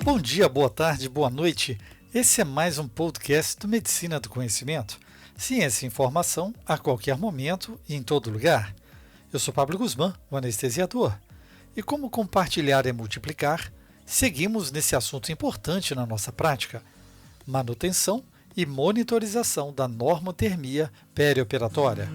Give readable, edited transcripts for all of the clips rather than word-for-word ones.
Bom dia, boa tarde, boa noite. Esse é mais um podcast do Medicina do Conhecimento. Ciência e informação a qualquer momento e em todo lugar. Eu sou Pablo Guzmán, o anestesiador. E como compartilhar é multiplicar, seguimos nesse assunto importante na nossa prática: manutenção e monitorização da normotermia perioperatória.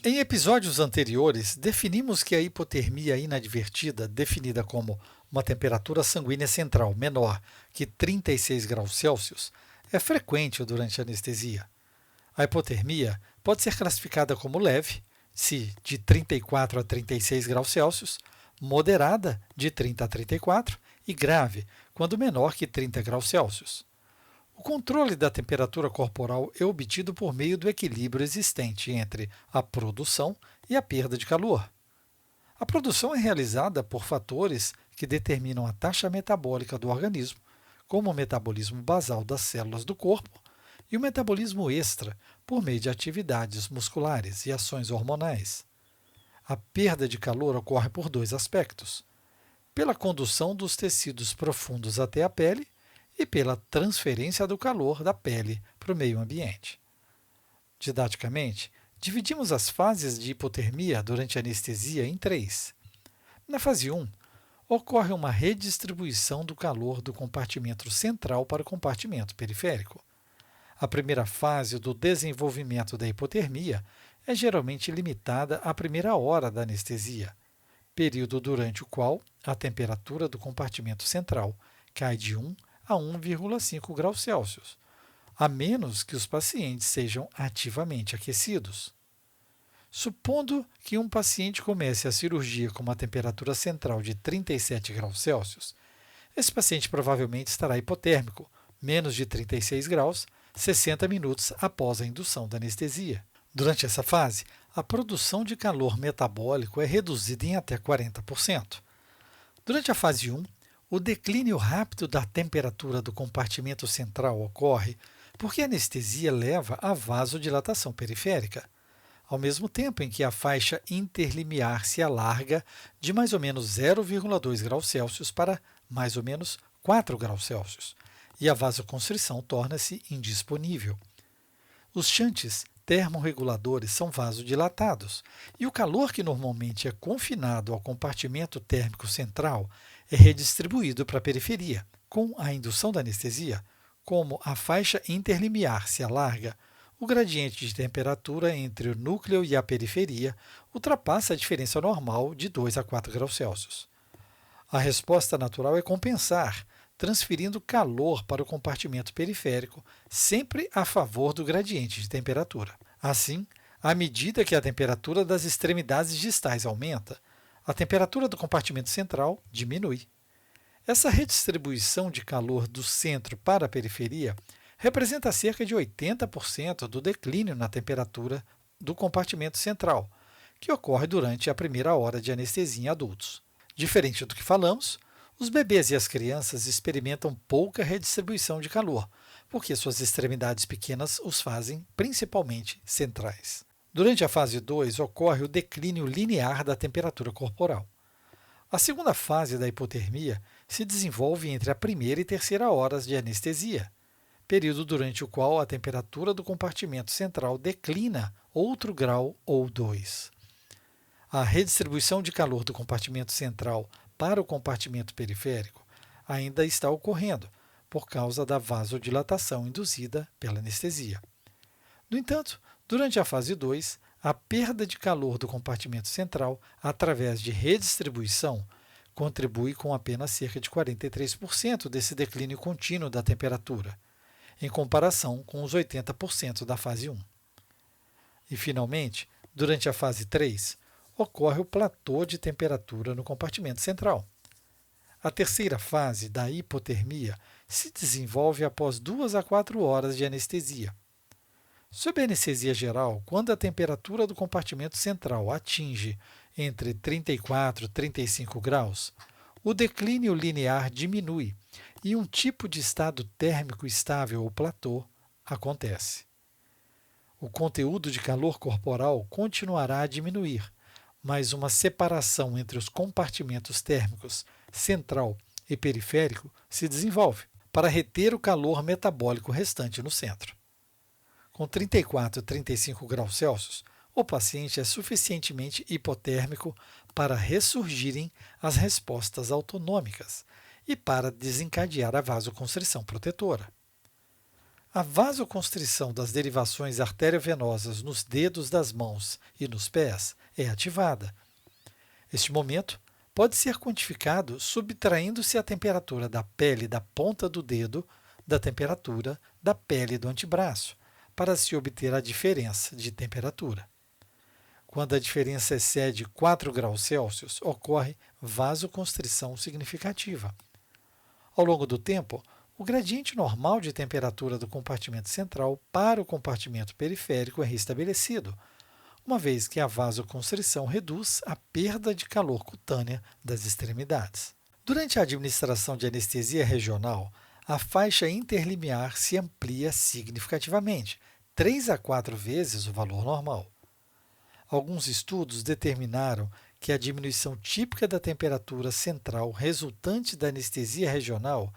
Em episódios anteriores, definimos que a hipotermia inadvertida, definida como uma temperatura sanguínea central menor que 36 graus Celsius, é frequente durante a anestesia. A hipotermia pode ser classificada como leve, se de 34 a 36 graus Celsius, moderada, de 30 a 34, e grave, quando menor que 30 graus Celsius. O controle da temperatura corporal é obtido por meio do equilíbrio existente entre a produção e a perda de calor. A produção é realizada por fatores que determinam a taxa metabólica do organismo, como o metabolismo basal das células do corpo e o metabolismo extra, por meio de atividades musculares e ações hormonais. A perda de calor ocorre por dois aspectos: pela condução dos tecidos profundos até a pele e pela transferência do calor da pele para o meio ambiente. Didaticamente, dividimos as fases de hipotermia durante a anestesia em três. Na fase 1, ocorre uma redistribuição do calor do compartimento central para o compartimento periférico. A primeira fase do desenvolvimento da hipotermia é geralmente limitada à primeira hora da anestesia, período durante o qual a temperatura do compartimento central cai de 1 a 1,5 graus Celsius, a menos que os pacientes sejam ativamente aquecidos. Supondo que um paciente comece a cirurgia com uma temperatura central de 37 graus Celsius, esse paciente provavelmente estará hipotérmico, menos de 36 graus, 60 minutos após a indução da anestesia. Durante essa fase, a produção de calor metabólico é reduzida em até 40%. Durante a fase 1, o declínio rápido da temperatura do compartimento central ocorre porque a anestesia leva à vasodilatação periférica, ao mesmo tempo em que a faixa interlimiar se alarga de mais ou menos 0,2 graus Celsius para mais ou menos 4 graus Celsius, e a vasoconstrição torna-se indisponível. Os shunts termorreguladores são vasodilatados, e o calor que normalmente é confinado ao compartimento térmico central é redistribuído para a periferia. Com a indução da anestesia, como a faixa interlimiar se alarga, o gradiente de temperatura entre o núcleo e a periferia ultrapassa a diferença normal de 2 a 4 graus Celsius. A resposta natural é compensar, transferindo calor para o compartimento periférico, sempre a favor do gradiente de temperatura. Assim, à medida que a temperatura das extremidades distais aumenta, a temperatura do compartimento central diminui. Essa redistribuição de calor do centro para a periferia representa cerca de 80% do declínio na temperatura do compartimento central, que ocorre durante a primeira hora de anestesia em adultos. Diferente do que falamos, os bebês e as crianças experimentam pouca redistribuição de calor, porque suas extremidades pequenas os fazem principalmente centrais. Durante a fase 2, ocorre o declínio linear da temperatura corporal. A segunda fase da hipotermia se desenvolve entre a primeira e terceira horas de anestesia, período durante o qual a temperatura do compartimento central declina outro grau ou 2. A redistribuição de calor do compartimento central para o compartimento periférico ainda está ocorrendo, por causa da vasodilatação induzida pela anestesia. No entanto, durante a fase 2, a perda de calor do compartimento central, através de redistribuição, contribui com apenas cerca de 43% desse declínio contínuo da temperatura, em comparação com os 80% da fase 1. E, finalmente, durante a fase 3, ocorre o platô de temperatura no compartimento central. A terceira fase da hipotermia se desenvolve após 2 a 4 horas de anestesia. Sob anestesia geral, quando a temperatura do compartimento central atinge entre 34 e 35 graus, o declínio linear diminui e um tipo de estado térmico estável ou platô acontece. O conteúdo de calor corporal continuará a diminuir, mas uma separação entre os compartimentos térmicos central e periférico se desenvolve para reter o calor metabólico restante no centro. Com 34 e 35 graus Celsius, o paciente é suficientemente hipotérmico para ressurgirem as respostas autonômicas e para desencadear a vasoconstrição protetora. A vasoconstrição das derivações arteriovenosas nos dedos das mãos e nos pés é ativada. Este momento pode ser quantificado subtraindo-se a temperatura da pele da ponta do dedo da temperatura da pele do antebraço, para se obter a diferença de temperatura. Quando a diferença excede 4 graus Celsius, ocorre vasoconstrição significativa. Ao longo do tempo, o gradiente normal de temperatura do compartimento central para o compartimento periférico é restabelecido, uma vez que a vasoconstrição reduz a perda de calor cutânea das extremidades. Durante a administração de anestesia regional, a faixa interlimiar se amplia significativamente, 3 a 4 vezes o valor normal. Alguns estudos determinaram que a diminuição típica da temperatura central resultante da anestesia regional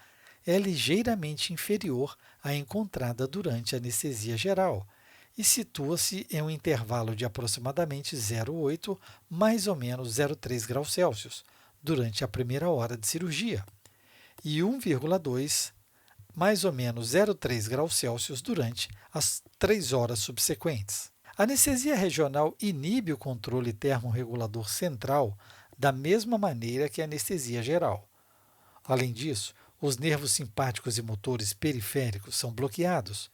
é ligeiramente inferior à encontrada durante a anestesia geral e situa-se em um intervalo de aproximadamente 0,8 mais ou menos 0,3 graus Celsius durante a primeira hora de cirurgia e 1,2 mais ou menos 0,3 graus Celsius durante as 3 horas subsequentes. A anestesia regional inibe o controle termorregulador central da mesma maneira que a anestesia geral. Além disso, os nervos simpáticos e motores periféricos são bloqueados,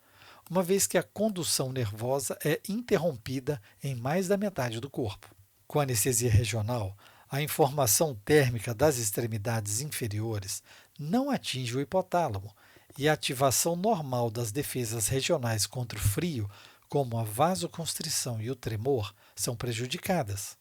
uma vez que a condução nervosa é interrompida em mais da metade do corpo. Com a anestesia regional, a informação térmica das extremidades inferiores não atinge o hipotálamo e a ativação normal das defesas regionais contra o frio, como a vasoconstrição e o tremor, são prejudicadas.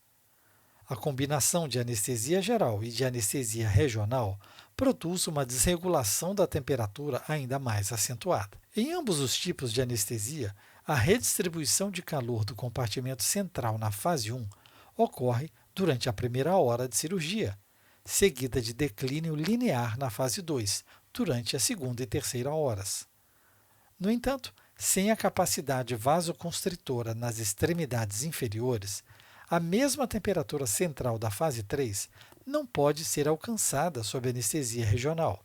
A combinação de anestesia geral e de anestesia regional produz uma desregulação da temperatura ainda mais acentuada. Em ambos os tipos de anestesia, a redistribuição de calor do compartimento central na fase 1 ocorre durante a primeira hora de cirurgia, seguida de declínio linear na fase 2, durante a segunda e terceira horas. No entanto, sem a capacidade vasoconstritora nas extremidades inferiores, a mesma temperatura central da fase 3 não pode ser alcançada sob anestesia regional,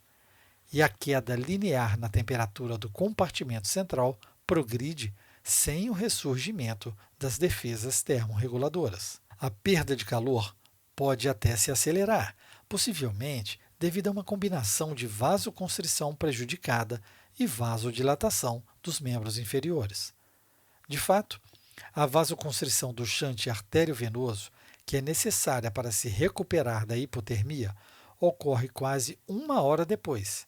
e a queda linear na temperatura do compartimento central progride sem o ressurgimento das defesas termorreguladoras. A perda de calor pode até se acelerar, possivelmente devido a uma combinação de vasoconstrição prejudicada e vasodilatação dos membros inferiores. De fato, a vasoconstrição do shunt arteriovenoso, que é necessária para se recuperar da hipotermia, ocorre quase 1 hora depois,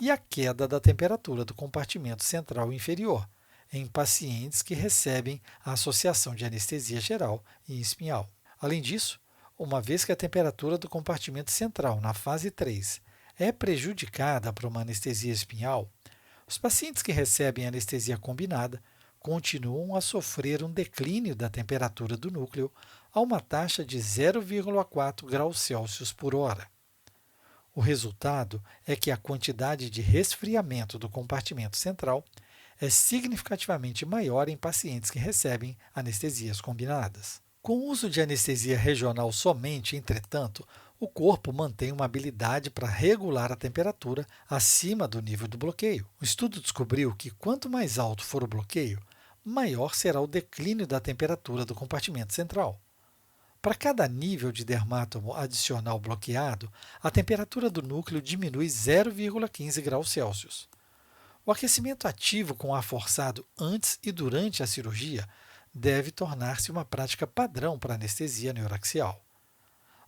e a queda da temperatura do compartimento central inferior, em pacientes que recebem a associação de anestesia geral e espinhal. Além disso, uma vez que a temperatura do compartimento central na fase 3 é prejudicada por uma anestesia espinhal, os pacientes que recebem anestesia combinada continuam a sofrer um declínio da temperatura do núcleo a uma taxa de 0,4 graus Celsius por hora. O resultado é que a quantidade de resfriamento do compartimento central é significativamente maior em pacientes que recebem anestesias combinadas. Com o uso de anestesia regional somente, entretanto, o corpo mantém uma habilidade para regular a temperatura acima do nível do bloqueio. O estudo descobriu que quanto mais alto for o bloqueio, maior será o declínio da temperatura do compartimento central. Para cada nível de dermátomo adicional bloqueado, a temperatura do núcleo diminui 0,15 graus Celsius. O aquecimento ativo com ar forçado antes e durante a cirurgia deve tornar-se uma prática padrão para anestesia neuraxial.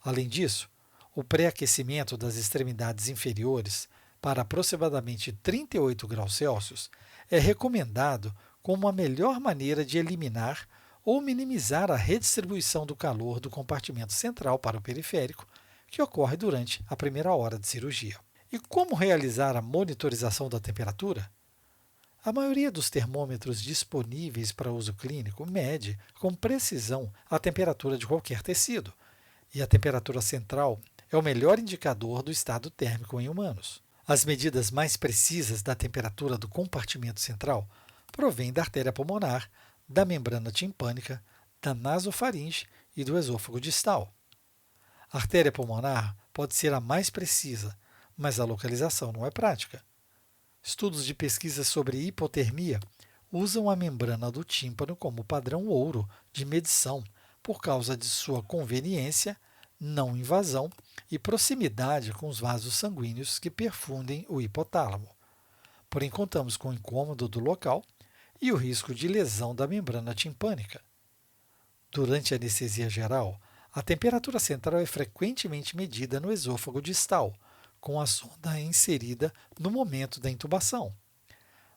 Além disso, o pré-aquecimento das extremidades inferiores para aproximadamente 38 graus Celsius é recomendado como a melhor maneira de eliminar ou minimizar a redistribuição do calor do compartimento central para o periférico, que ocorre durante a primeira hora de cirurgia. E como realizar a monitorização da temperatura? A maioria dos termômetros disponíveis para uso clínico mede com precisão a temperatura de qualquer tecido, e a temperatura central é o melhor indicador do estado térmico em humanos. As medidas mais precisas da temperatura do compartimento central provêm da artéria pulmonar, da membrana timpânica, da nasofaringe e do esôfago distal. A artéria pulmonar pode ser a mais precisa, mas a localização não é prática. Estudos de pesquisa sobre hipotermia usam a membrana do tímpano como padrão ouro de medição por causa de sua conveniência, não invasão e proximidade com os vasos sanguíneos que perfundem o hipotálamo. Porém, contamos com o incômodo do local e o risco de lesão da membrana timpânica. Durante a anestesia geral, a temperatura central é frequentemente medida no esôfago distal, com a sonda inserida no momento da intubação,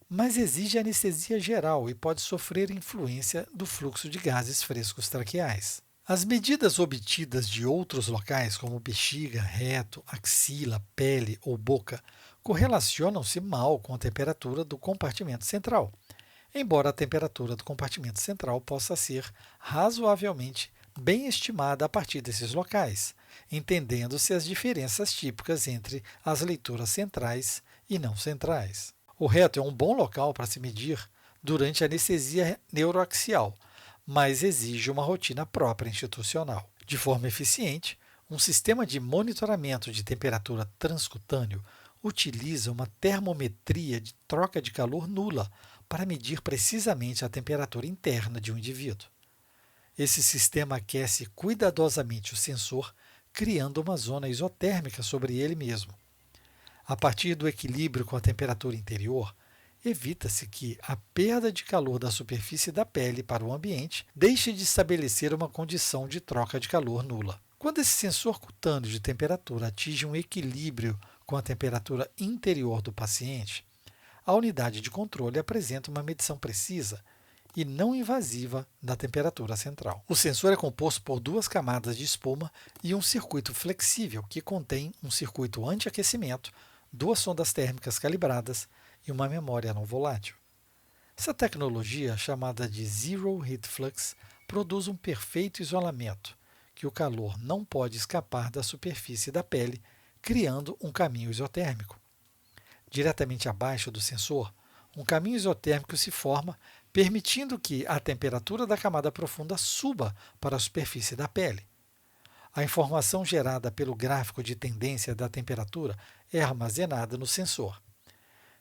mas exige anestesia geral e pode sofrer influência do fluxo de gases frescos traqueais. As medidas obtidas de outros locais, como bexiga, reto, axila, pele ou boca, correlacionam-se mal com a temperatura do compartimento central, embora a temperatura do compartimento central possa ser razoavelmente bem estimada a partir desses locais, entendendo-se as diferenças típicas entre as leituras centrais e não centrais. O reto é um bom local para se medir durante a anestesia neuroaxial, mas exige uma rotina própria institucional. De forma eficiente, um sistema de monitoramento de temperatura transcutâneo utiliza uma termometria de troca de calor nula para medir precisamente a temperatura interna de um indivíduo. Esse sistema aquece cuidadosamente o sensor, criando uma zona isotérmica sobre ele mesmo. A partir do equilíbrio com a temperatura interior, evita-se que a perda de calor da superfície da pele para o ambiente deixe de estabelecer uma condição de troca de calor nula. Quando esse sensor cutâneo de temperatura atinge um equilíbrio com a temperatura interior do paciente, a unidade de controle apresenta uma medição precisa e não invasiva da temperatura central. O sensor é composto por duas camadas de espuma e um circuito flexível que contém um circuito anti-aquecimento, duas sondas térmicas calibradas e uma memória não volátil. Essa tecnologia, chamada de Zero Heat Flux, produz um perfeito isolamento, que o calor não pode escapar da superfície da pele, criando um caminho isotérmico. Diretamente abaixo do sensor, um caminho isotérmico se forma, permitindo que a temperatura da camada profunda suba para a superfície da pele. A informação gerada pelo gráfico de tendência da temperatura é armazenada no sensor.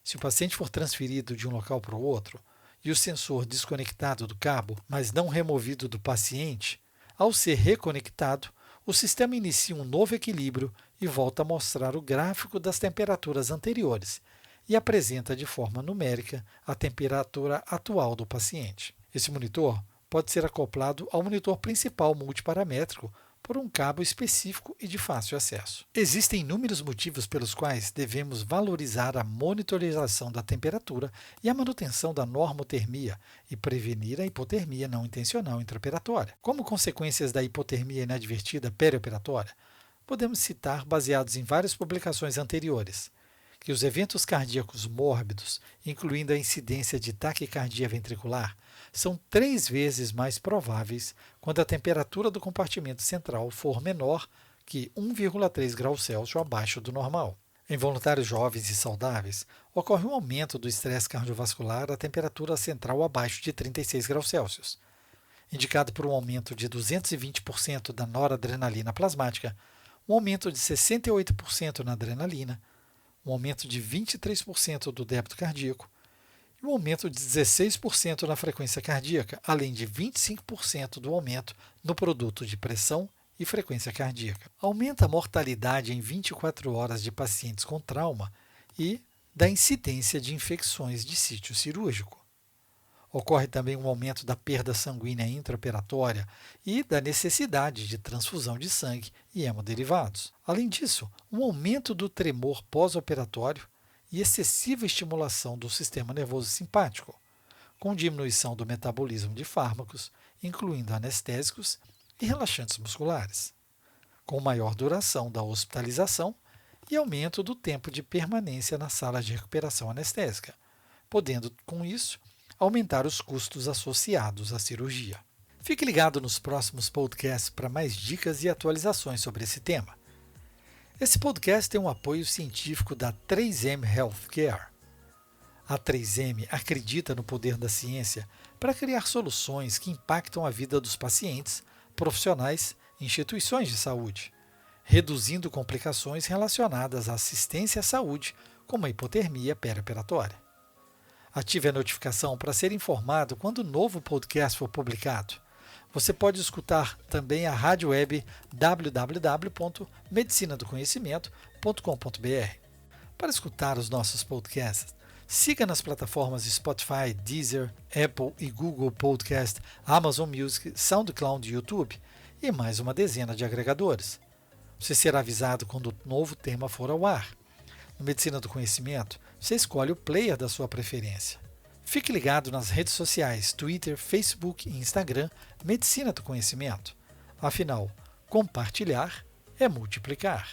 Se o paciente for transferido de um local para o outro e o sensor desconectado do cabo, mas não removido do paciente, ao ser reconectado, o sistema inicia um novo equilíbrio e volta a mostrar o gráfico das temperaturas anteriores e apresenta de forma numérica a temperatura atual do paciente. Esse monitor pode ser acoplado ao monitor principal multiparamétrico por um cabo específico e de fácil acesso. Existem inúmeros motivos pelos quais devemos valorizar a monitorização da temperatura e a manutenção da normotermia e prevenir a hipotermia não intencional intraoperatória. Como consequências da hipotermia inadvertida perioperatória, podemos citar, baseados em várias publicações anteriores, que os eventos cardíacos mórbidos, incluindo a incidência de taquicardia ventricular, são 3 vezes mais prováveis quando a temperatura do compartimento central for menor que 1,3 graus Celsius abaixo do normal. Em voluntários jovens e saudáveis, ocorre um aumento do estresse cardiovascular à temperatura central abaixo de 36 graus Celsius, indicado por um aumento de 220% da noradrenalina plasmática, um aumento de 68% na adrenalina, um aumento de 23% do débito cardíaco e um aumento de 16% na frequência cardíaca, além de 25% do aumento no produto de pressão e frequência cardíaca. Aumenta a mortalidade em 24 horas de pacientes com trauma e da incidência de infecções de sítio cirúrgico. Ocorre também um aumento da perda sanguínea intraoperatória e da necessidade de transfusão de sangue e hemoderivados. Além disso, um aumento do tremor pós-operatório e excessiva estimulação do sistema nervoso simpático, com diminuição do metabolismo de fármacos, incluindo anestésicos e relaxantes musculares, com maior duração da hospitalização e aumento do tempo de permanência na sala de recuperação anestésica, podendo, com isso, aumentar os custos associados à cirurgia. Fique ligado nos próximos podcasts para mais dicas e atualizações sobre esse tema. Esse podcast tem um apoio científico da 3M Healthcare. A 3M acredita no poder da ciência para criar soluções que impactam a vida dos pacientes, profissionais e instituições de saúde, reduzindo complicações relacionadas à assistência à saúde, como a hipotermia perioperatória. Ative a notificação para ser informado quando o novo podcast for publicado. Você pode escutar também a rádio web www.medicinadoconhecimento.com.br. Para escutar os nossos podcasts, siga nas plataformas Spotify, Deezer, Apple e Google Podcast, Amazon Music, SoundCloud e YouTube e mais uma dezena de agregadores. Você será avisado quando o novo tema for ao ar. No Medicina do Conhecimento, você escolhe o player da sua preferência. Fique ligado nas redes sociais, Twitter, Facebook e Instagram, Medicina do Conhecimento. Afinal, compartilhar é multiplicar.